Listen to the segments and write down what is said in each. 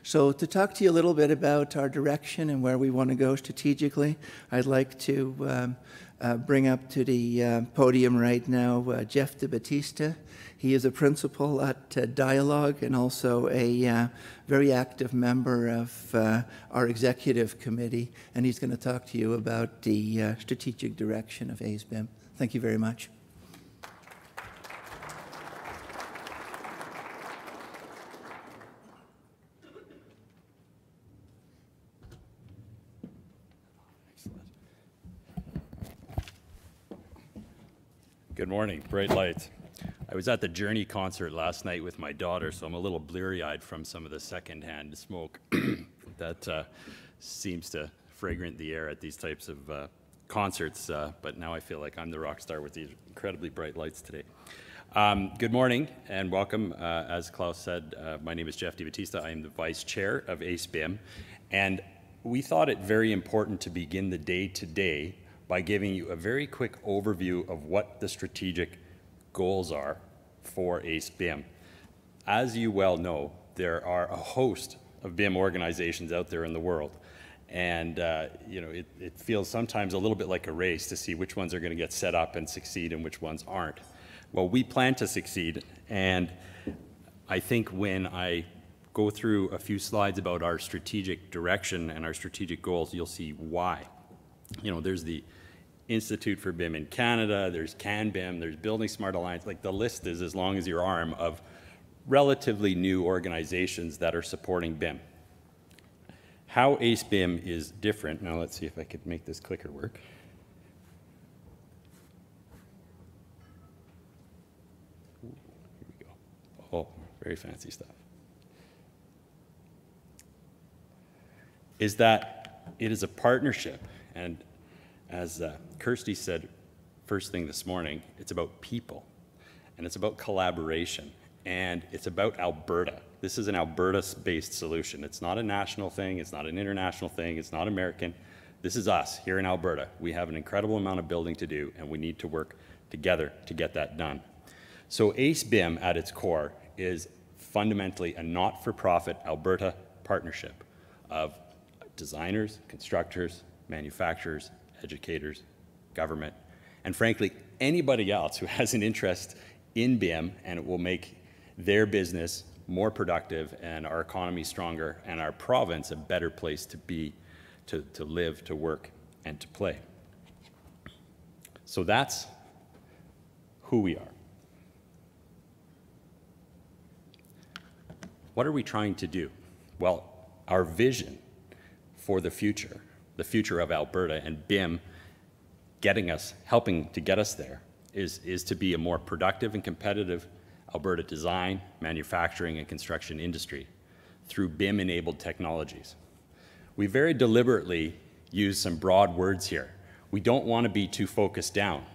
So to talk to you a little bit about our direction and where we want to go strategically, I'd like to bring up to the podium right now Jeff DiBattista. He is a principal at Dialogue and also a very active member of our executive committee, and he's going to talk to you about the strategic direction of aceBIM. Thank you very much. Good morning, bright lights. I was at the Journey concert last night with my daughter, so I'm a little bleary-eyed from some of the secondhand smoke that seems to fragrant the air at these types of concerts, but now I feel like I'm the rock star with these incredibly bright lights today. Good morning and welcome. As Klaus said, my name is Jeff DiBattista. I am the Vice Chair of aceBIM, and we thought it very important to begin the day today by giving you a very quick overview of what the strategic goals are for aceBIM. As you well know, there are a host of BIM organizations out there in the world, and you know, it feels sometimes a little bit like a race to see which ones are going to get set up and succeed and which ones aren't. Well, we plan to succeed, and I think when I go through a few slides about our strategic direction and our strategic goals, you'll see why. You know, there's the Institute for BIM in Canada, there's CanBIM, there's Building Smart Alliance, like the list is as long as your arm of relatively new organizations that are supporting BIM. How aceBIM is different, now let's see if I could make this clicker work. Ooh, here we go. Oh, very fancy stuff. Is that it is a partnership, and as Kirsty said first thing this morning, it's about people, and it's about collaboration, and it's about Alberta. This is an Alberta-based solution. It's not a national thing, it's not an international thing, it's not American. This is us here in Alberta. We have an incredible amount of building to do, and we need to work together to get that done. So aceBIM at its core is fundamentally a not-for-profit Alberta partnership of designers, constructors, manufacturers, educators, government, and frankly, anybody else who has an interest in BIM, and it will make their business more productive and our economy stronger and our province a better place to be, to live, to work, and to play. So that's who we are. What are we trying to do? Well, our vision for the future of Alberta and BIM helping to get us there is to be a more productive and competitive Alberta design, manufacturing, and construction industry through BIM-enabled technologies. We very deliberately use some broad words here. We don't want to be too focused down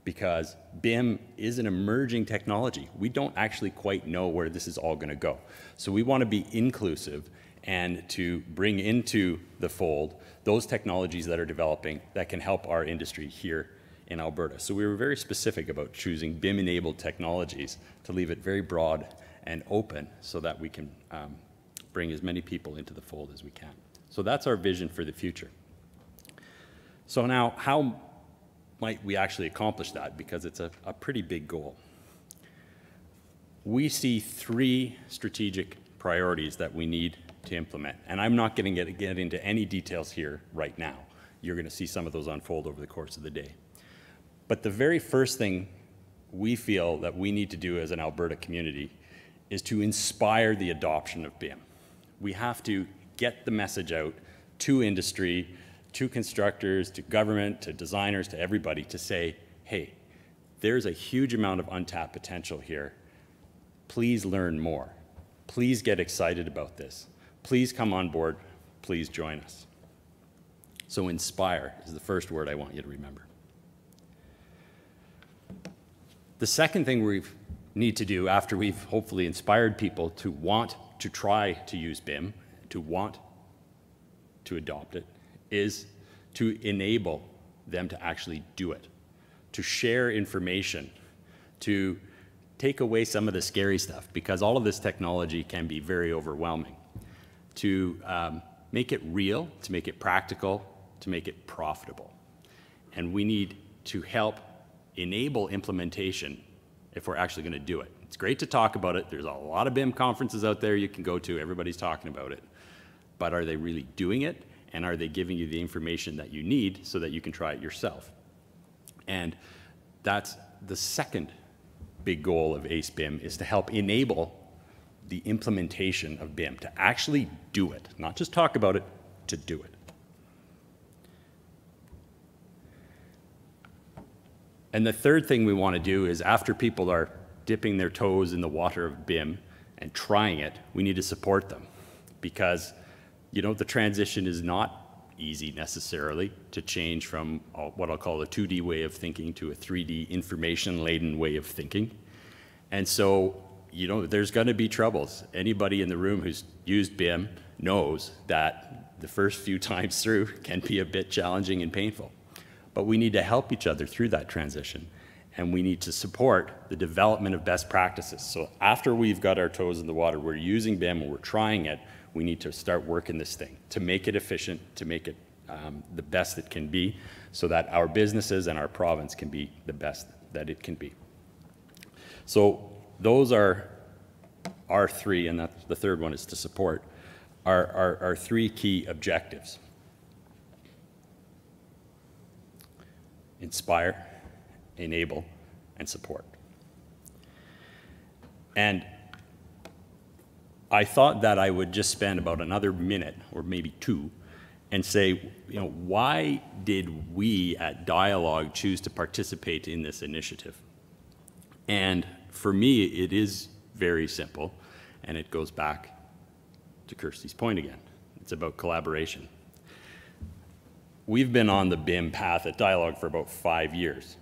because BIM is an emerging technology. We don't actually quite know where this is all going to go. So we want to be inclusive and to bring into the fold those technologies that are developing that can help our industry here in Alberta. So we were very specific about choosing BIM-enabled technologies to leave it very broad and open so that we can bring as many people into the fold as we can. So that's our vision for the future. So now, how might we actually accomplish that? Because it's a pretty big goal. We see three strategic priorities that we need to implement. And I'm not going to get into any details here right now. You're going to see some of those unfold over the course of the day. But the very first thing we feel that we need to do as an Alberta community is to inspire the adoption of BIM. We have to get the message out to industry, to constructors, to government, to designers, to everybody to say, hey, there's a huge amount of untapped potential here. Please learn more. Please get excited about this. Please come on board. Please join us. So inspire is the first word I want you to remember. The second thing we need to do after we've hopefully inspired people to want to try to use BIM, to want to adopt it, is to enable them to actually do it, to share information, to take away some of the scary stuff, because all of this technology can be very overwhelming. to make it real, to make it practical, to make it profitable. And we need to help enable implementation if we're actually going to do it. It's great to talk about it. There's a lot of BIM conferences out there you can go to. Everybody's talking about it. But are they really doing it? And are they giving you the information that you need so that you can try it yourself? And that's the second big goal of aceBIM, is to help enable the implementation of BIM, to actually do it, not just talk about it, to do it. And the third thing we want to do is, after people are dipping their toes in the water of BIM and trying it, we need to support them, because, you know, the transition is not easy necessarily to change from what I'll call a 2D way of thinking to a 3D information-laden way of thinking. And so, you know, there's going to be troubles. Anybody in the room who's used BIM knows that the first few times through can be a bit challenging and painful. But we need to help each other through that transition, and we need to support the development of best practices. So after we've got our toes in the water, we're using BIM and we're trying it, we need to start working this thing to make it efficient, to make it the best it can be, so that our businesses and our province can be the best that it can be. So those are our three, and that's the third one is to support, our three key objectives. Inspire, enable, and support. And I thought that I would just spend about another minute or maybe two and say, you know, why did we at Dialogue choose to participate in this initiative? And for me, it is very simple, and it goes back to Kirsty's point again. It's about collaboration. We've been on the BIM path at Dialogue for about 5 years.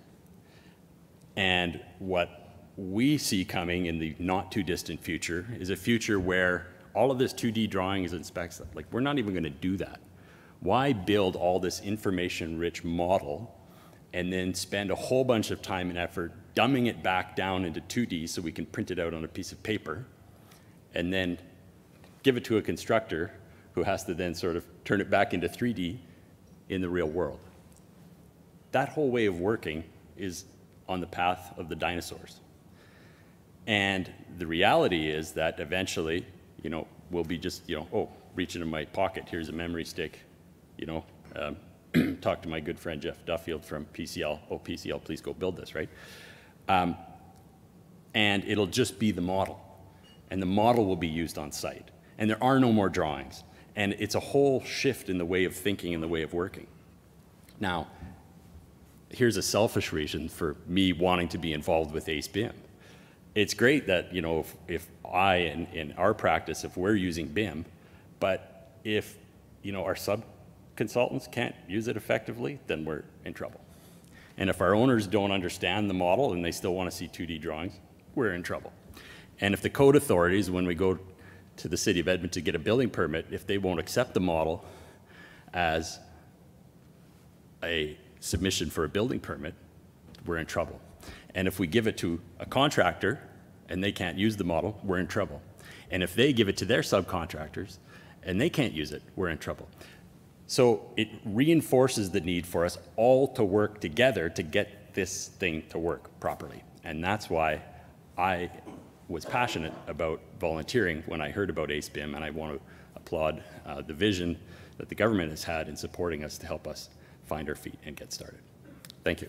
And what we see coming in the not too distant future is a future where all of this 2D drawings and specs, like, we're not even going to do that. Why build all this information-rich model and then spend a whole bunch of time and effort dumbing it back down into 2D so we can print it out on a piece of paper and then give it to a constructor who has to then sort of turn it back into 3D in the real world? That whole way of working is on the path of the dinosaurs. And the reality is that eventually, you know, we'll be just, you know, oh, reach into my pocket, here's a memory stick, you know, talk to my good friend Jeff Duffield from PCL, oh, PCL, please go build this, right? And it'll just be the model. And the model will be used on site. And there are no more drawings. And it's a whole shift in the way of thinking and the way of working. Now, here's a selfish reason for me wanting to be involved with aceBIM. It's great that, you know, if I, in our practice, if we're using BIM, but if, you know, our sub-consultants can't use it effectively, then we're in trouble. And if our owners don't understand the model and they still want to see 2D drawings, we're in trouble. And if the code authorities, when we go to the City of Edmonton to get a building permit, if they won't accept the model as a submission for a building permit, we're in trouble. And if we give it to a contractor and they can't use the model, we're in trouble. And if they give it to their subcontractors and they can't use it, we're in trouble. So it reinforces the need for us all to work together to get this thing to work properly. And that's why I was passionate about volunteering when I heard about aceBIM, and I want to applaud the vision that the government has had in supporting us to help us find our feet and get started. Thank you.